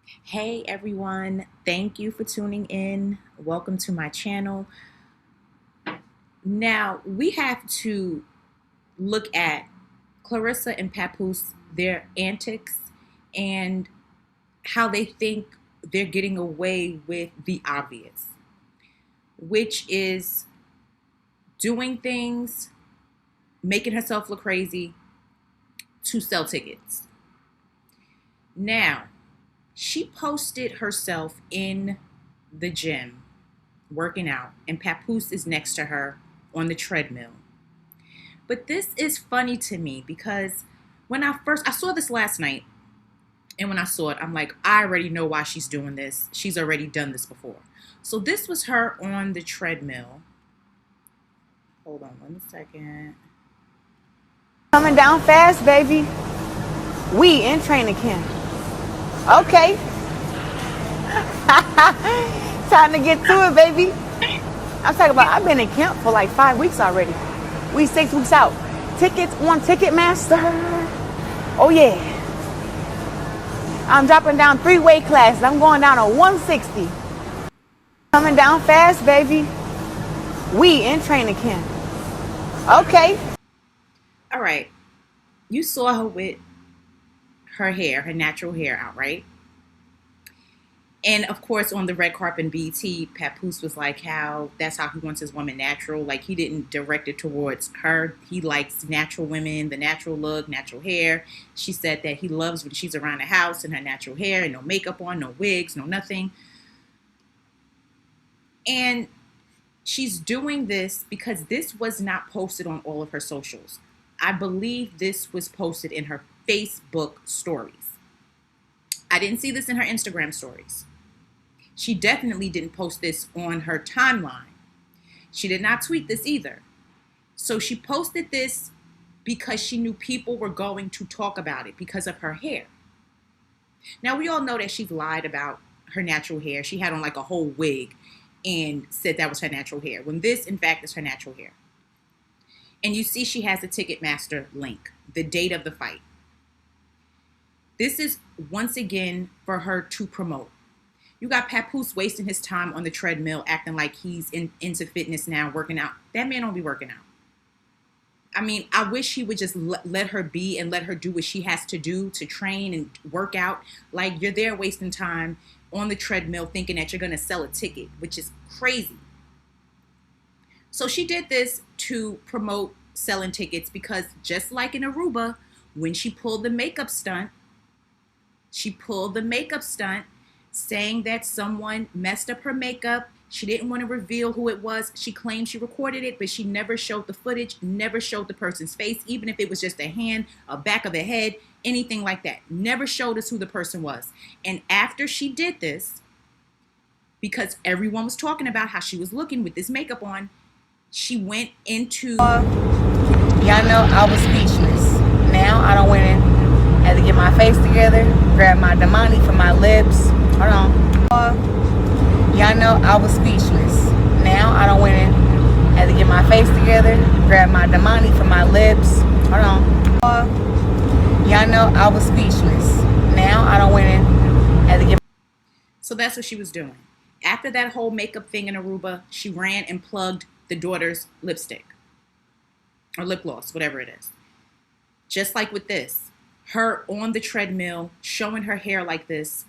Hey everyone, thank you for tuning in. Welcome to my channel. Now, we have to look at Claressa and Papoose, their antics, and how they think they're getting away with the obvious, which is doing things, making herself look crazy to sell tickets. Now, she posted herself in the gym working out, and Papoose is next to her on the treadmill. But this is funny to me because I saw this last night, and when I saw it, I'm like, I already know why she's doing this. She's already done this before. So this was her on the treadmill. Hold on 1 second. Coming down fast, baby. We in training camp. Okay. Time to get to it, baby. I'm talking about I've been in camp for like 5 weeks already. We 6 weeks out. Tickets on Ticketmaster. Oh yeah. I'm dropping down 3 weight classes. I'm going down to 160. Coming down fast, baby. We in training camp. Okay. All right. You saw her with her hair, her natural hair out, right? And of course, on the red carpet in BT, Papoose was like, how that's how he wants his woman natural. Like, he didn't direct it towards her. He likes natural women, the natural look, natural hair. She said that he loves when she's around the house in her natural hair and no makeup on, no wigs, no nothing. And she's doing this because this was not posted on all of her socials. I believe this was posted in her Facebook stories. I didn't see this in her Instagram stories. She definitely didn't post this on her timeline. She did not tweet this either. So she posted this because she knew people were going to talk about it because of her hair. Now, we all know that she's lied about her natural hair. She had on like a whole wig and said that was her natural hair, when this, in fact, is her natural hair. And you see she has a Ticketmaster link, the date of the fight. This is, once again, for her to promote. You got Papoose wasting his time on the treadmill, acting like he's into fitness now, working out. That man don't be working out. I mean, I wish he would just let her be and let her do what she has to do to train and work out. Like, you're there wasting time on the treadmill thinking that you're going to sell a ticket, which is crazy. So she did this to promote selling tickets because, just like in Aruba, when she pulled the makeup stunt, saying that someone messed up her makeup. She didn't want to reveal who it was. She claimed she recorded it, but she never showed the footage, never showed the person's face, even if it was just a hand, a back of the head, anything like that. Never showed us who the person was. And after she did this, because everyone was talking about how she was looking with this makeup on, she went into... Y'all know I was speechless. Now I don't went in, had to get my face together, grab my Damani from my lips. Hold on. Y'all know I was speechless. Now I don't went in, had to get my face together, grab my Damani from my lips. Hold on. Y'all know I was speechless. Now I don't went in, had to get... So that's what she was doing. After that whole makeup thing in Aruba, she ran and plugged the daughter's lipstick or lip gloss, whatever it is. Just like with this, her on the treadmill, showing her hair like this.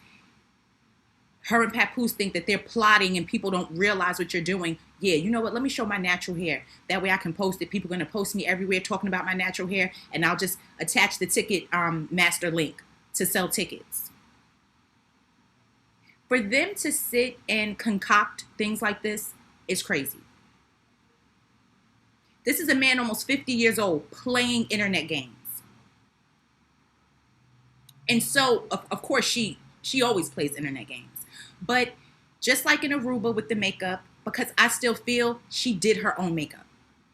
Her and Papoose think that they're plotting and people don't realize what you're doing. Yeah, you know what? Let me show my natural hair. That way I can post it. People are going to post me everywhere talking about my natural hair, and I'll just attach the ticket master link to sell tickets. For them to sit and concoct things like this is crazy. This is a man almost 50 years old playing internet games. And so, of course, she always plays internet games. But just like in Aruba with the makeup, because I still feel she did her own makeup.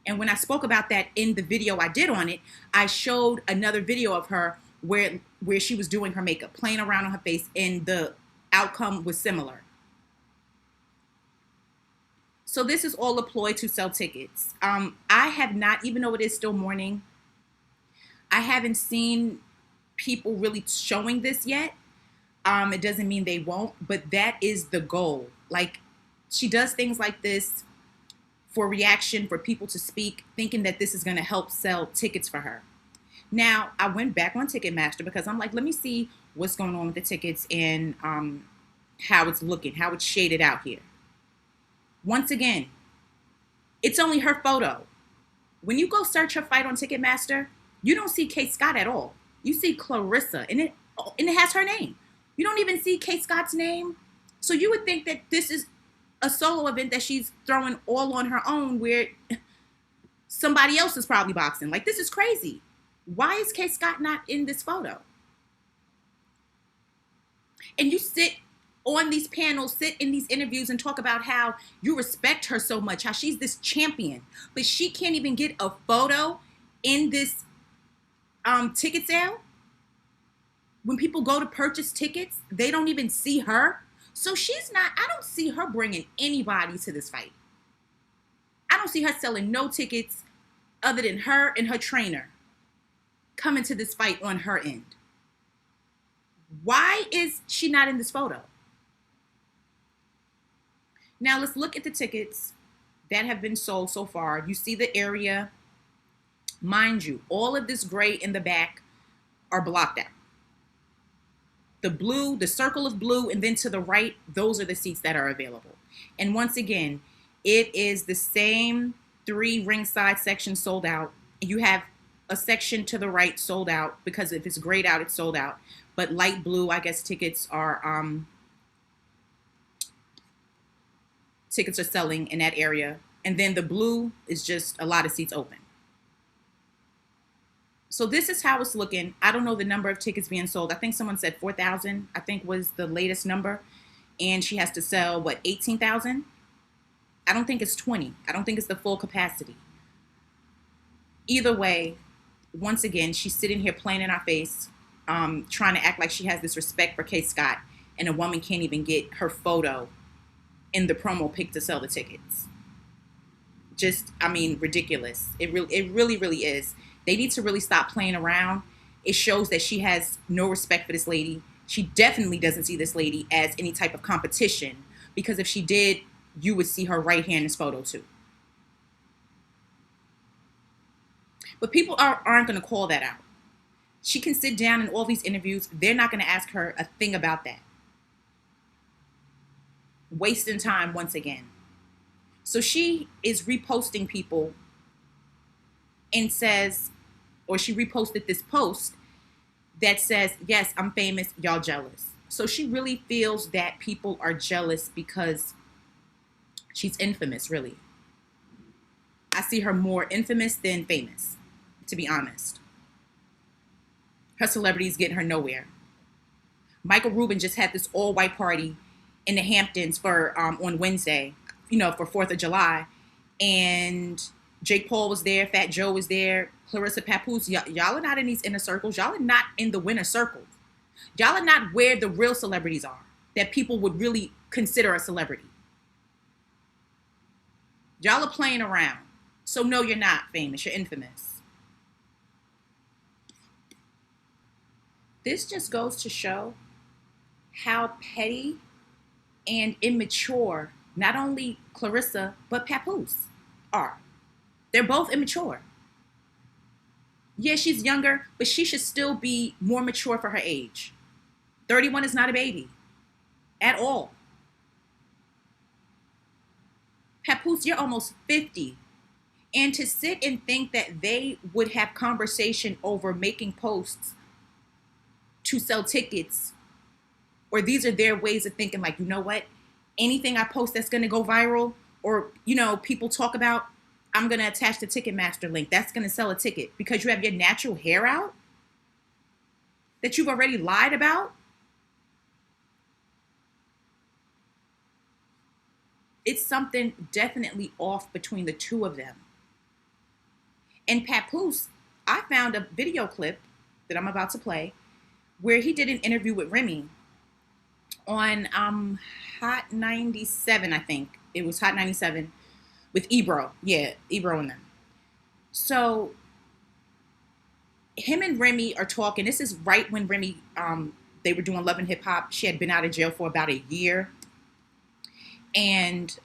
And when I spoke about that in the video I did on it, I showed another video of her where she was doing her makeup, playing around on her face, and the outcome was similar. So this is all a ploy to sell tickets. I have not, even though it is still morning, I haven't seen people really showing this yet. It doesn't mean they won't, but that is the goal. Like, she does things like this for reaction, for people to speak, thinking that this is going to help sell tickets for her. Now, I went back on Ticketmaster because I'm like, let me see what's going on with the tickets and how it's looking, how it's shaded out here. Once again, it's only her photo. When you go search her fight on Ticketmaster, you don't see Kate Scott at all. You see Claressa, and it has her name. You don't even see Kate Scott's name. So you would think that this is a solo event that she's throwing all on her own, where somebody else is probably boxing. Like, this is crazy. Why is Kate Scott not in this photo? And you sit on these panels, sit in these interviews and talk about how you respect her so much, how she's this champion, but she can't even get a photo in this ticket sale. When people go to purchase tickets, they don't even see her. So I don't see her bringing anybody to this fight. I don't see her selling no tickets other than her and her trainer coming to this fight on her end. Why is she not in this photo? Now let's look at the tickets that have been sold so far. You see the area. Mind you, all of this gray in the back are blocked out. The blue, the circle of blue, and then to the right, those are the seats that are available. And once again, it is the same 3 ringside sections sold out. You have a section to the right sold out, because if it's grayed out, it's sold out. But light blue, I guess tickets are selling in that area. And then the blue is just a lot of seats open. So this is how it's looking. I don't know the number of tickets being sold. I think someone said 4,000, I think was the latest number. And she has to sell, 18,000? I don't think it's 20. I don't think it's the full capacity. Either way, once again, she's sitting here playing in our face, trying to act like she has this respect for Kate Scott, and a woman can't even get her photo in the promo pic to sell the tickets. Just, ridiculous. It really is. They need to really stop playing around. It shows that she has no respect for this lady. She definitely doesn't see this lady as any type of competition, because if she did, you would see her right here in this photo too. But people aren't going to call that out. She can sit down in all these interviews. They're not going to ask her a thing about that. Wasting time once again. So she is reposting people and says, or she reposted this post that says, yes, I'm famous, y'all jealous. So she really feels that people are jealous because she's infamous, really. I see her more infamous than famous, to be honest. Her celebrity is getting her nowhere. Michael Rubin just had this all-white party in the Hamptons for on Wednesday, for 4th of July. And Jake Paul was there, Fat Joe was there, Claressa, Papoose. Y'all are not in these inner circles. Y'all are not in the winner circle. Y'all are not where the real celebrities are, that people would really consider a celebrity. Y'all are playing around. So no, you're not famous. You're infamous. This just goes to show how petty and immature not only Claressa, but Papoose are. They're both immature. Yeah, she's younger, but she should still be more mature for her age. 31 is not a baby at all. Papoose, you're almost 50. And to sit and think that they would have conversation over making posts to sell tickets, or these are their ways of thinking, like, you know what? Anything I post that's going to go viral, or, people talk about, I'm going to attach the Ticketmaster link. That's going to sell a ticket because you have your natural hair out that you've already lied about. It's something definitely off between the two of them. And Papoose, I found a video clip that I'm about to play where he did an interview with Remy on Hot 97, I think. It was Hot 97 with Ebro. Yeah, Ebro and them. So him and Remy are talking. This is right when Remy They were doing Love and Hip Hop. She had been out of jail for about a year. And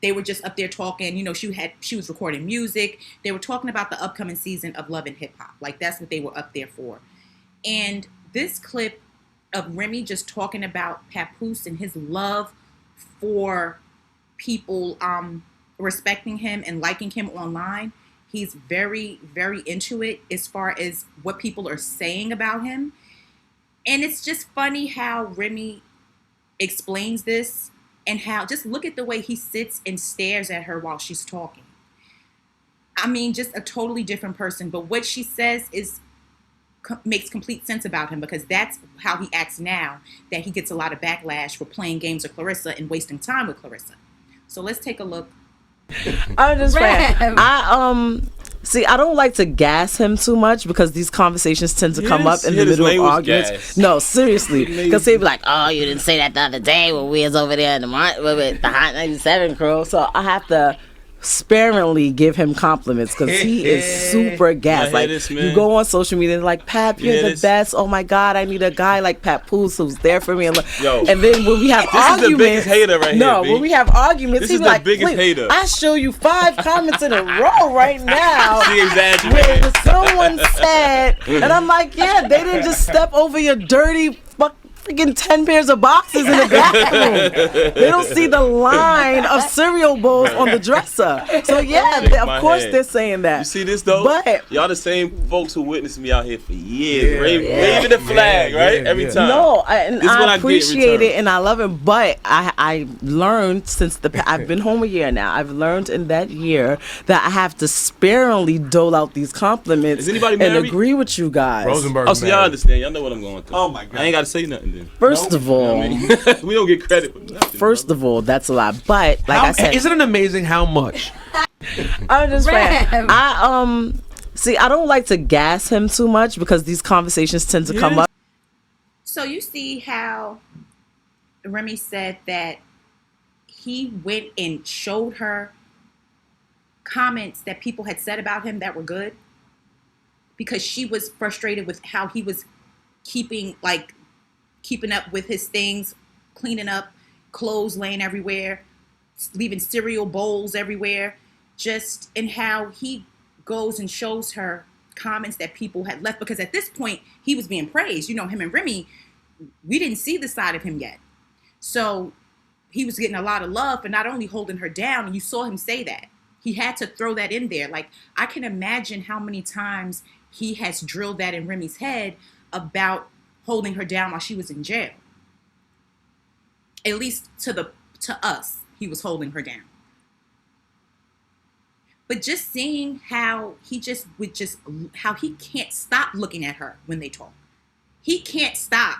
they were just up there talking. You know, she was recording music. They were talking about the upcoming season of Love and Hip Hop. Like, that's what they were up there for. And this clip of Remy just talking about Papoose and his love for people respecting him and liking him online. He's very, very into it as far as what people are saying about him. And it's just funny how Remy explains this and how, just look at the way he sits and stares at her while she's talking. I mean, just a totally different person. But what she says makes complete sense about him, because that's how he acts now, that he gets a lot of backlash for playing games with Claressa and wasting time with Claressa. So let's take a look. I'm just saying. See, I don't like to gas him too much because these conversations tend to come up in the middle of arguments. Gas. No, seriously, because he'd be like, "Oh, you didn't say that the other day when we was over there in the with the Hot 97 crew." So I have to sparingly give him compliments because he is super gas. Like, you go on social media and like, "Pap, you're the best. Oh my God, I need a guy like Papoose who's there for me." And then when we have arguments, is the biggest hater right here. When we have arguments, he's like, "Biggest hater. I show you 5 comments in a row right now." She exaggerated. Where someone said, and I'm like, "Yeah, they didn't just step over your dirty freaking 10 pairs of boxes in the bathroom. They don't see the line of cereal bowls on the dresser." So yeah, of course they're saying that. You see this though? But y'all the same folks who witnessed me out here for years, waving the flag, right? Every time. No, I appreciate it and I love it. But I learned since I've been home a year now. I've learned in that year that I have to sparingly dole out these compliments. Is anybody married? And agree with you guys. Rosenberg. Oh, so y'all understand? Y'all know what I'm going through. Oh my God! I ain't got to say nothing. First of all, we don't get credit for nothing. First of all, that's a lot. But like I said, isn't it amazing how much? I'm just saying. See, I don't like to gas him too much because these conversations tend to come up. So you see how Remy said that he went and showed her comments that people had said about him that were good, because she was frustrated with how he was keeping up with his things, cleaning up, clothes laying everywhere, leaving cereal bowls everywhere, and how he goes and shows her comments that people had left, because at this point he was being praised. You know, him and Remy, we didn't see the side of him yet. So he was getting a lot of love for not only holding her down, and you saw him say that. He had to throw that in there. Like, I can imagine how many times he has drilled that in Remy's head about holding her down while she was in jail. At least to us, he was holding her down. But just seeing how he how he can't stop looking at her when they talk. He can't stop.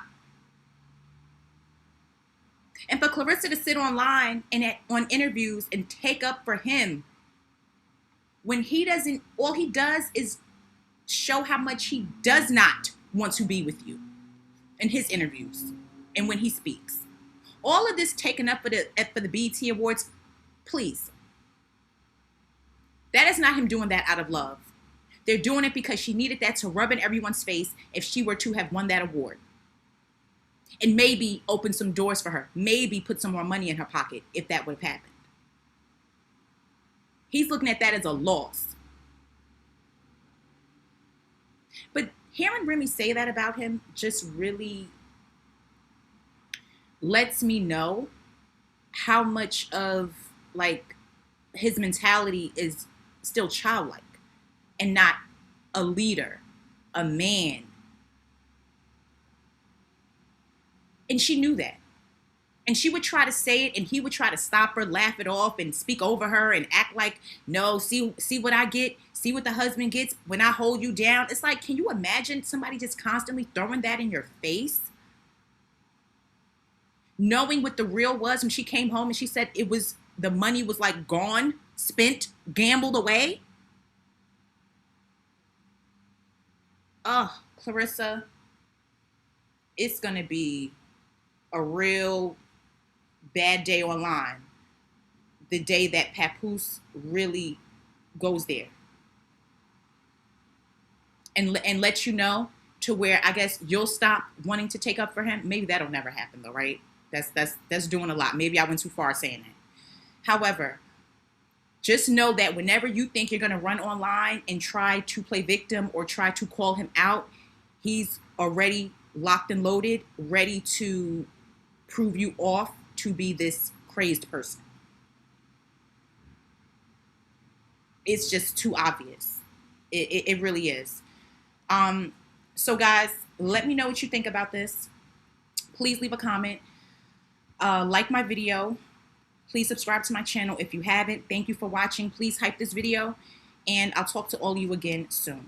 And for Claressa to sit online and on interviews and take up for him when he doesn't, all he does is show how much he does not want to be with you in his interviews and when he speaks. All of this taken up for the BET Awards, please. That is not him doing that out of love. They're doing it because she needed that to rub in everyone's face if she were to have won that award. And maybe open some doors for her. Maybe put some more money in her pocket if that would have happened. He's looking at that as a loss. But hearing Remy say that about him just really lets me know how much of his mentality is still childlike and not a leader, a man. And she knew that. And she would try to say it and he would try to stop her, laugh it off and speak over her and act like, no, see what I get, see what the husband gets when I hold you down. It's like, can you imagine somebody just constantly throwing that in your face? Knowing what the real was when she came home and she said the money was like gone, spent, gambled away. Oh, Claressa, it's going to be a real bad day online the day that Papoose really goes there and lets you know to where I guess you'll stop wanting to take up for him. Maybe that'll never happen though, right? That's doing a lot. Maybe I went too far saying that. However, just know that whenever you think you're going to run online and try to play victim or try to call him out, he's already locked and loaded, ready to prove you off to be this crazed person. It's just too obvious. It really is. So guys, let me know what you think about this. Please leave a comment. Like my video. Please subscribe to my channel if you haven't. Thank you for watching. Please hype this video, and I'll talk to all of you again soon.